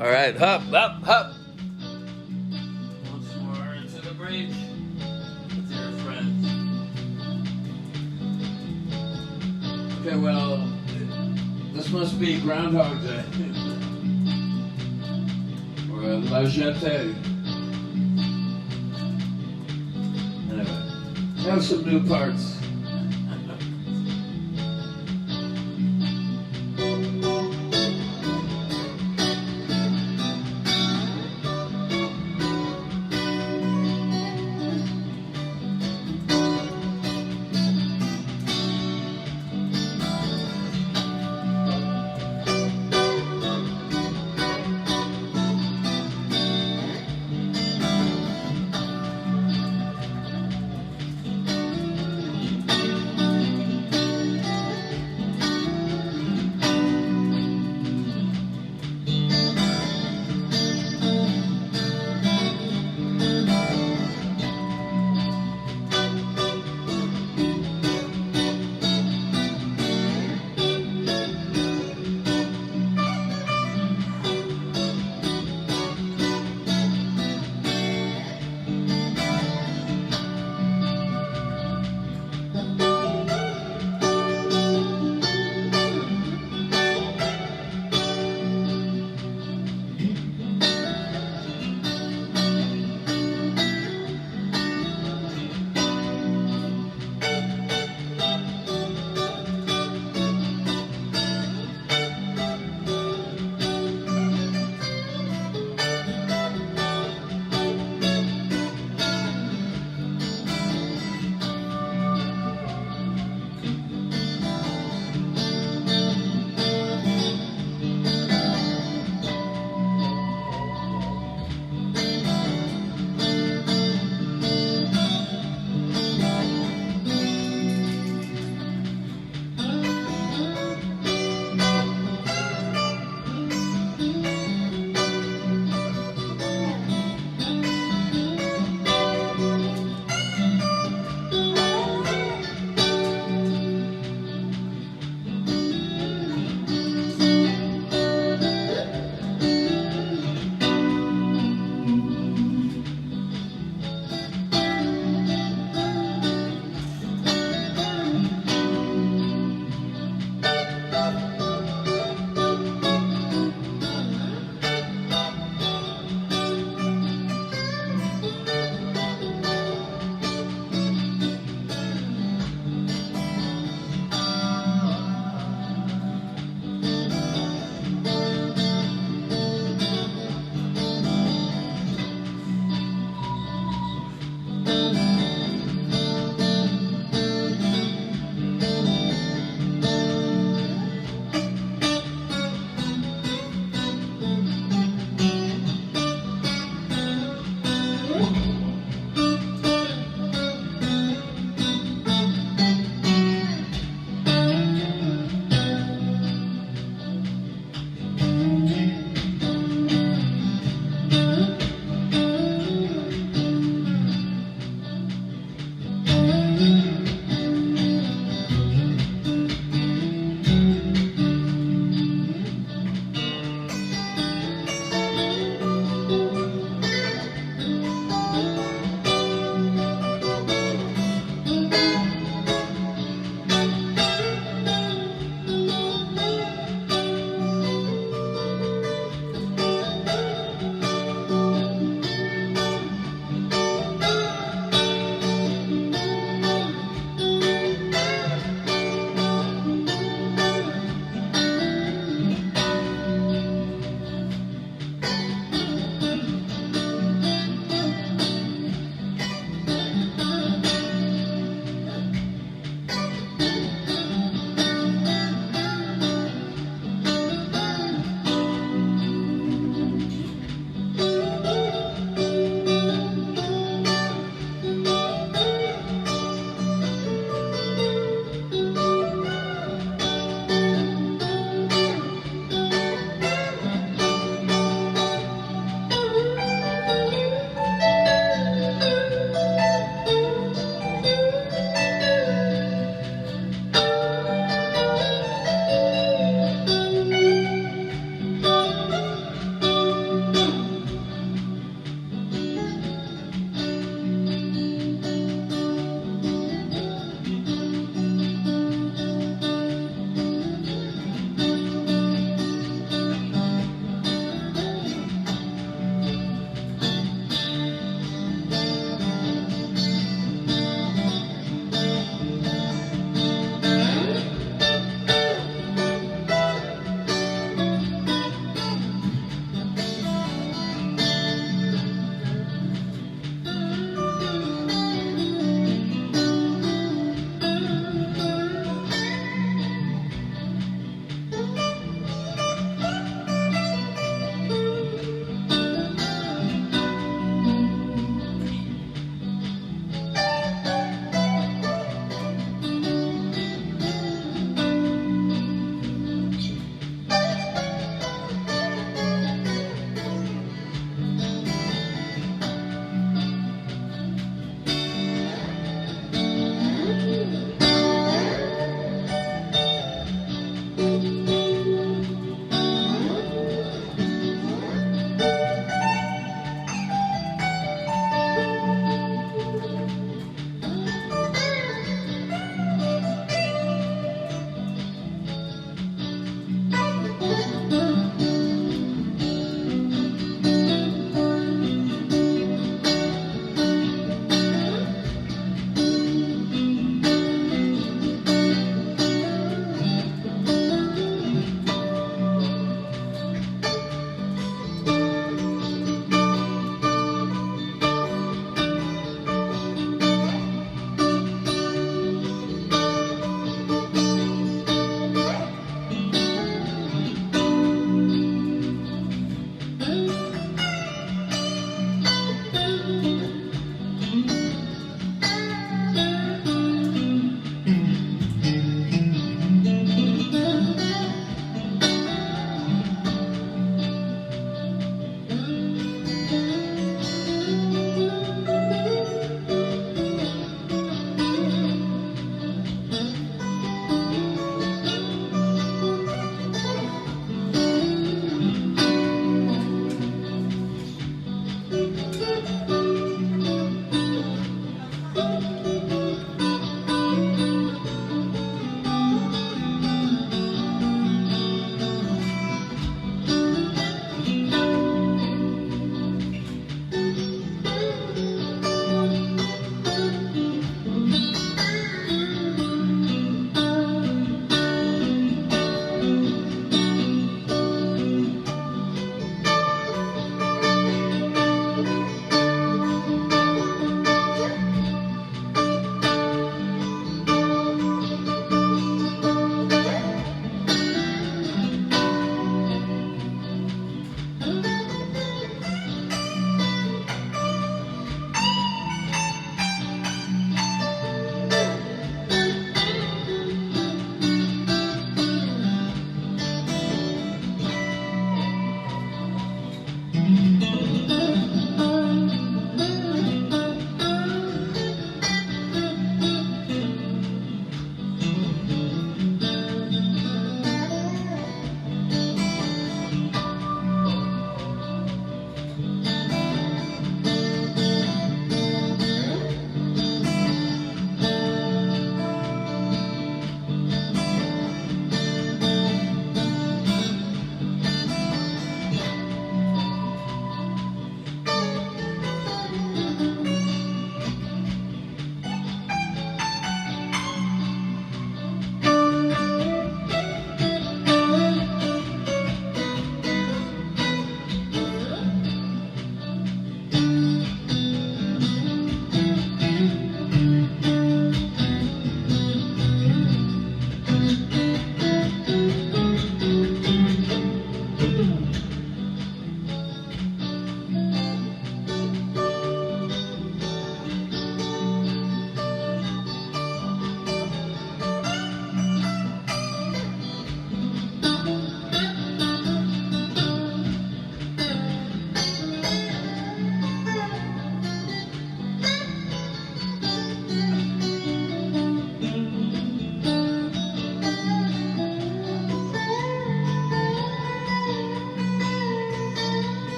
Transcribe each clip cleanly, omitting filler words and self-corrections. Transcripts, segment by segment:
All right, hop, hop, hop. Once more into the break with your friends. Okay, well, this must be Groundhog Day. Or La Jetée. Anyway, have some new parts.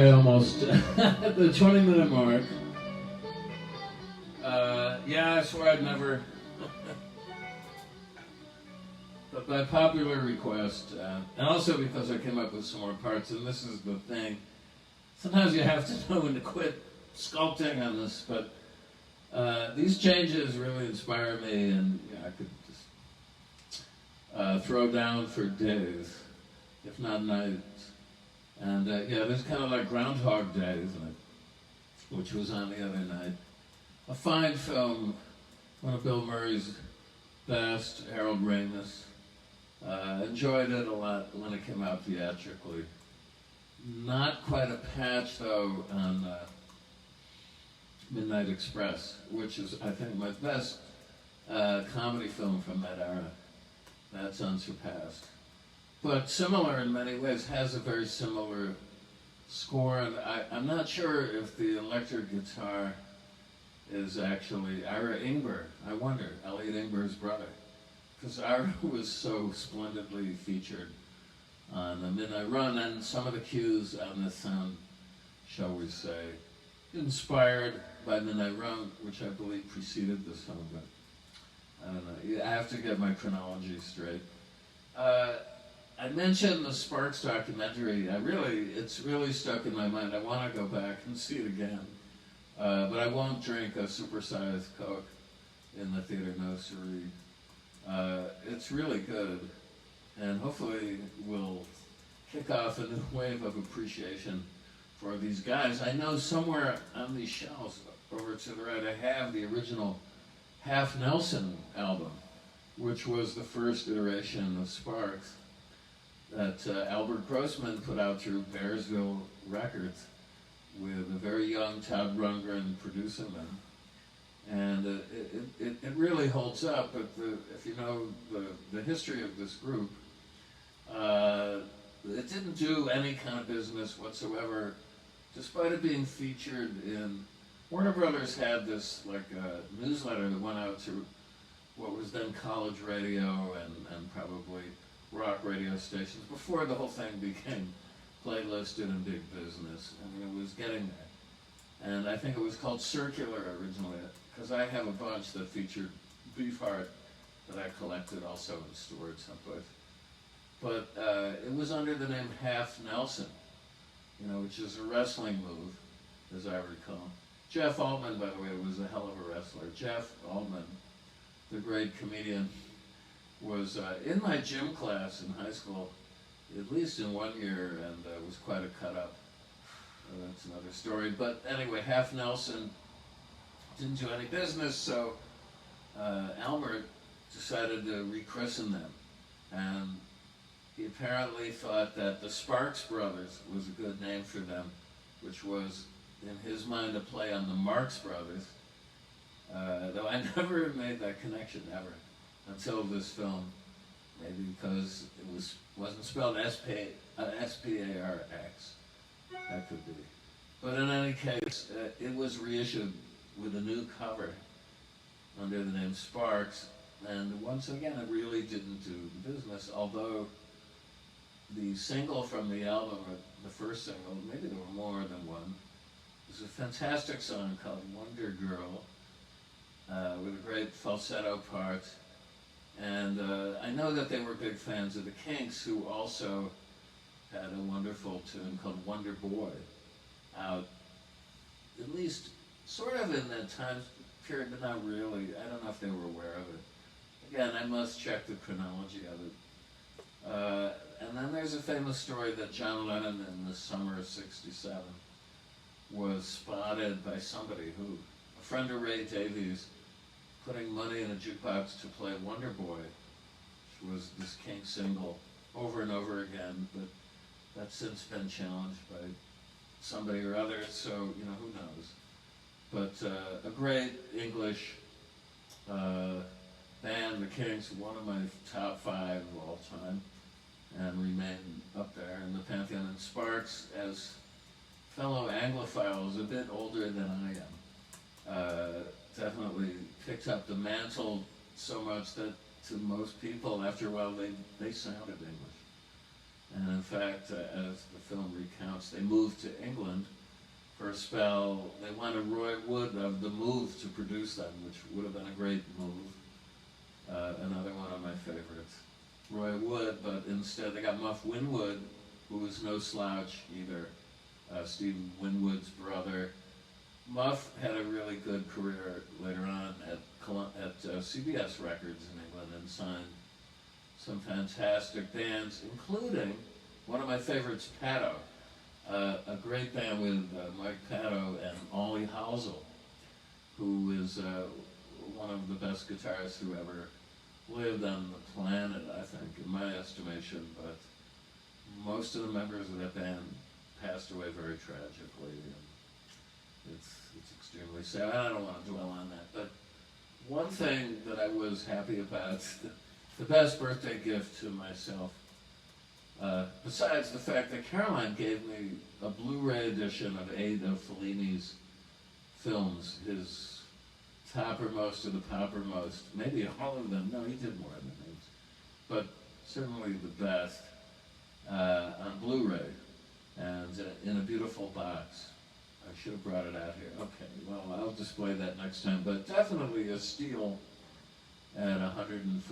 Okay, almost at the 20-minute mark. Yeah, I swear I'd never. But by popular request, and also because I came up with some more parts, and this is the thing. Sometimes you have to know when to quit sculpting on this, but these changes really inspire me, and I could just throw down for days, if not nights. And there's kind of like Groundhog Day, isn't it? Which was on the other night. A fine film, one of Bill Murray's best, Harold Ramis. Enjoyed it a lot when it came out theatrically. Not quite a patch, though, on Midnight Express, which is, I think, my best comedy film from that era. That's unsurpassed. But similar in many ways, has a very similar score, and I'm not sure if the electric guitar is actually Ira Ingber. I wonder, Elliot Ingber's brother. Because Ira was so splendidly featured on the Midnight Run, and some of the cues on this sound, shall we say, inspired by Midnight Run, which I believe preceded this film, but I don't know. I have to get my chronology straight. I mentioned the Sparks documentary. It's really stuck in my mind. I want to go back and see it again. But I won't drink a supersized Coke in the theater, no siree. It's really good, and hopefully will kick off a new wave of appreciation for these guys. I know somewhere on these shelves over to the right, I have the original Half Nelson album, which was the first iteration of Sparks that Albert Grossman put out through Bearsville Records with a very young Todd Rundgren producing them. And it really holds up, but if you know the history of this group, it didn't do any kind of business whatsoever, despite it being featured in, Warner Brothers had this newsletter that went out to what was then college radio and probably rock radio stations, before the whole thing became playlisted in big business. I mean, it was getting there. And I think it was called Circular originally, because I have a bunch that featured Beefheart that I collected also and stored someplace. But it was under the name Half Nelson, which is a wrestling move, as I recall. Jeff Altman, by the way, was a hell of a wrestler. Jeff Altman, the great comedian, was in my gym class in high school, at least in one year, and was quite a cut-up. That's another story. But anyway, Half Nelson didn't do any business, so Albert decided to rechristen them. And he apparently thought that the Sparks Brothers was a good name for them, which was, in his mind, a play on the Marx Brothers. Though I never made that connection, ever, until this film. Maybe because it wasn't spelled S-P-A-R-X. That could be. But in any case, it was reissued with a new cover under the name Sparks, and once again, it really didn't do business, although the single from the album, or the first single, maybe there were more than one, was a fantastic song called Wonder Girl, with a great falsetto part. And I know that they were big fans of the Kinks, who also had a wonderful tune called Wonder Boy out, at least sort of in that time period, but not really. I don't know if they were aware of it. Again, I must check the chronology of it. And then there's a famous story that John Lennon in the summer of '67 was spotted by somebody who, a friend of Ray Davies, putting money in a jukebox to play Wonder Boy, which was this Kinks single, over and over again, but that's since been challenged by somebody or other, so, who knows. But a great English band, the Kinks, one of my top 5 of all time, and remain up there in the pantheon. And Sparks, as fellow Anglophiles, a bit older than I am, definitely picked up the mantle so much that to most people, after a while, they sounded English. And in fact, as the film recounts, they moved to England for a spell. They wanted Roy Wood of The Move to produce them, which would have been a great move. Another one of my favorites. Roy Wood, but instead they got Muff Winwood, who was no slouch either. Steve Winwood's brother. Muff had a really good career later on at CBS Records in England and signed some fantastic bands, including one of my favorites, Pato, a great band with Mike Pato and Ollie Housel, who is one of the best guitarists who ever lived on the planet, I think, in my estimation. But most of the members of that band passed away very tragically, and it's extremely sad. I don't want to dwell on that, but one thing that I was happy about, the best birthday gift to myself, besides the fact that Caroline gave me a Blu-ray edition of 8 of Fellini's films, his toppermost of the poppermost, maybe all of them. No, he did more than these, but certainly the best, on Blu-ray, and in a beautiful box. I should have brought it out here. Okay, well, I'll display that next time, but definitely a steal at $140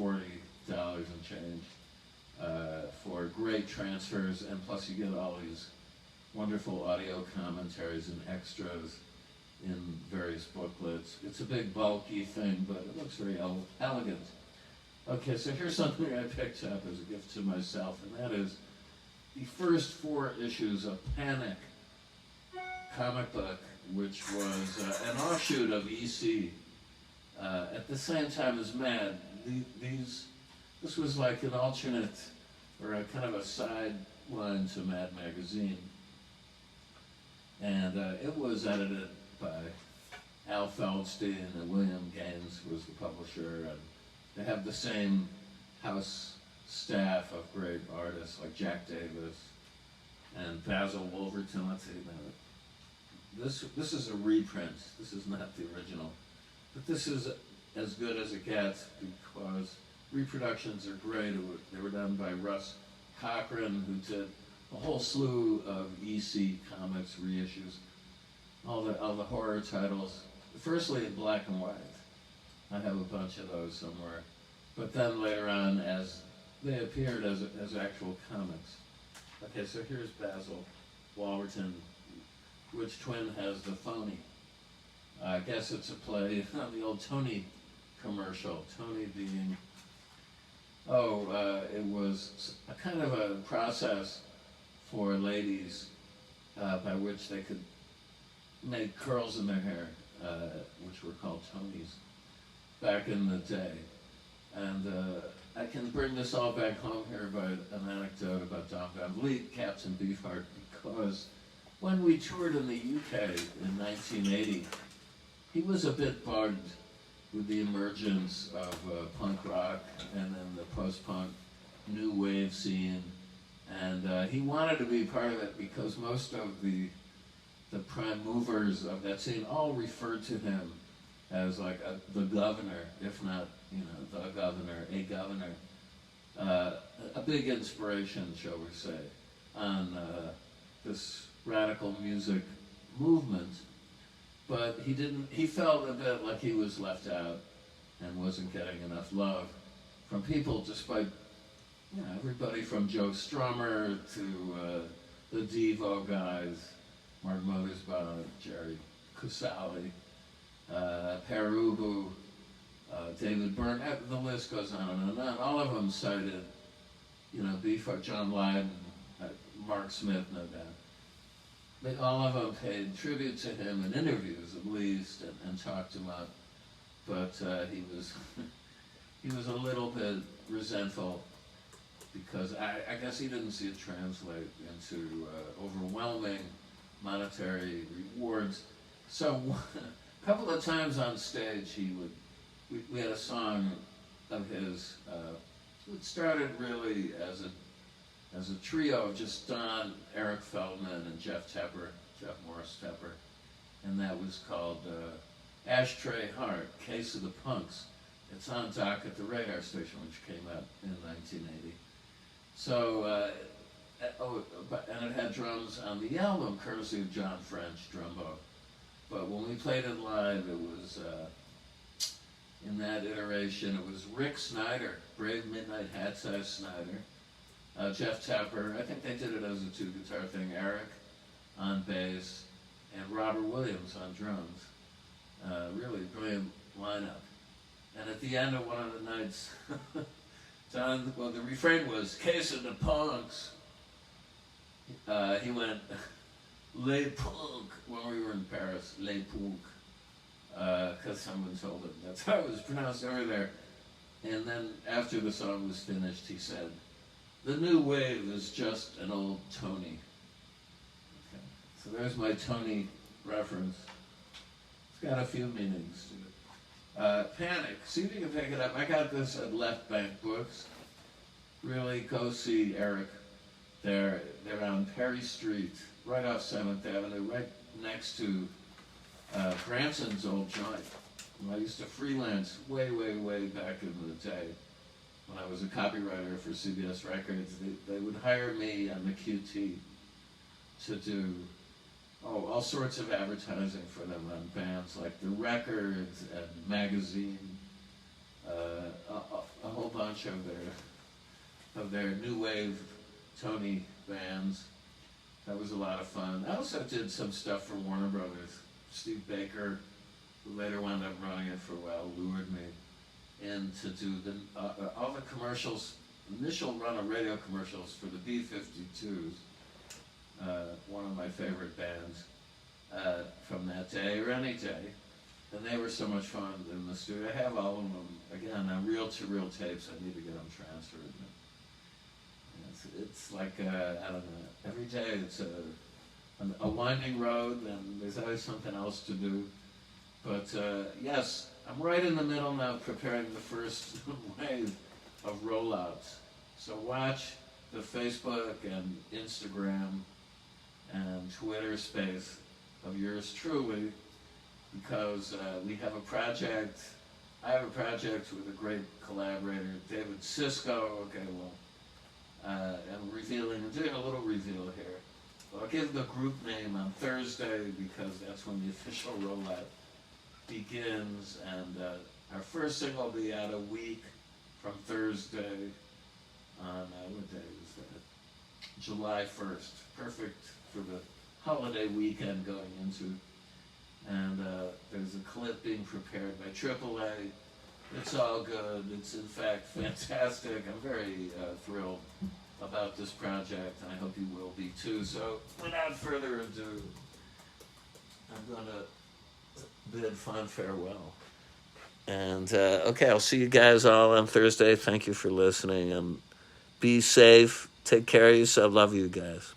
and change for great transfers, and plus you get all these wonderful audio commentaries and extras in various booklets. It's a big bulky thing, but it looks very elegant. Okay, so here's something I picked up as a gift to myself, and that is the first 4 issues of Panic comic book, which was an offshoot of EC at the same time as Mad. This was like an alternate, or a kind of a sideline to Mad Magazine. And it was edited by Al Feldstein, and William Gaines was the publisher, and they have the same house staff of great artists like Jack Davis and Basil Wolverton. Let's see, this is a reprint. This is not the original, but this is as good as it gets because reproductions are great. They were done by Russ Cochran, who did a whole slew of EC comics reissues, all the horror titles. Firstly in black and white. I have a bunch of those somewhere, but then later on, as they appeared as actual comics. Okay, so here's Basil Wolverton. Which twin has the phony? I guess it's a play on the old Tony commercial. Tony being, it was a kind of a process for ladies by which they could make curls in their hair, which were called Tonys back in the day. And I can bring this all back home here by an anecdote about Don Van Vliet, Captain Beefheart, because when we toured in the UK in 1980, he was a bit bugged with the emergence of punk rock and then the post-punk new wave scene. And he wanted to be part of it because most of the prime movers of that scene all referred to him as like the governor, if not, the governor, a governor. A big inspiration, shall we say, on this radical music movement. But he felt a bit like he was left out and wasn't getting enough love from people, despite, everybody from Joe Strummer to the Devo guys, Mark Mothersbaugh, Jerry Casale, Perubu, David Byrne, the list goes on and on. All of them cited, Beefheart, John Lydon, Mark Smith, no doubt. All of them paid tribute to him in interviews, at least, and talked him up. But he was a little bit resentful because I guess he didn't see it translate into overwhelming monetary rewards. So a couple of times on stage, we had a song of his. It started really as a trio of just Don, Eric Feldman, and Jeff Morris Tepper, and that was called Ashtray Heart, Case of the Punks. It's on Doc at the radar station, which came out in 1980. So and it had drums on the album, courtesy of John French, drumbo. But when we played it live, it was, in that iteration, it was Rick Snyder, Brave Midnight Hat-Size Snyder, Jeff Tapper, I think they did it as a two-guitar thing, Eric on bass, and Robert Williams on drums. Really brilliant lineup. And at the end of one of the nights, the refrain was, "Case of the Punks." He went, "Les Punk," when we were in Paris, "Les Punk," because someone told him that's how it was pronounced over there. And then after the song was finished, he said, "The new wave is just an old Tony." Okay. So there's my Tony reference. It's got a few meanings to it. Panic. See if you can pick it up. I got this at Left Bank Books. Really, go see Eric. They're on Perry Street, right off 7th Avenue, right next to Branson's old joint. I used to freelance way, way, way back in the day when I was a copywriter for CBS Records. They would hire me and the QT to do all sorts of advertising for them on bands like The Records and Magazine, a whole bunch of their new wave Tony bands. That was a lot of fun. I also did some stuff for Warner Brothers. Steve Baker, who later wound up running it for a while, lured me in to do all the commercials, initial run of radio commercials for the B-52s, one of my favorite bands from that day or any day. And they were so much fun in the studio. I have all of them, again, on reel-to-reel tapes. I need to get them transferred. It's like, I don't know, every day it's a winding road, and there's always something else to do. But yes, I'm right in the middle now preparing the first wave of rollouts. So watch the Facebook and Instagram and Twitter space of yours truly, because we have a project. I have a project with a great collaborator, David Sisko. Okay, well, I'm doing a little reveal here. But I'll give the group name on Thursday because that's when the official rollout begins. And our first single will be out a week from Thursday on, what day is that? July 1st. Perfect for the holiday weekend going into. And there's a clip being prepared by AAA. It's all good. It's in fact fantastic. I'm very thrilled about this project, and I hope you will be too. So without further ado, I'm going to bid fond farewell. And okay, I'll see you guys all on Thursday. Thank you for listening, and be safe. Take care of yourself. Love you guys.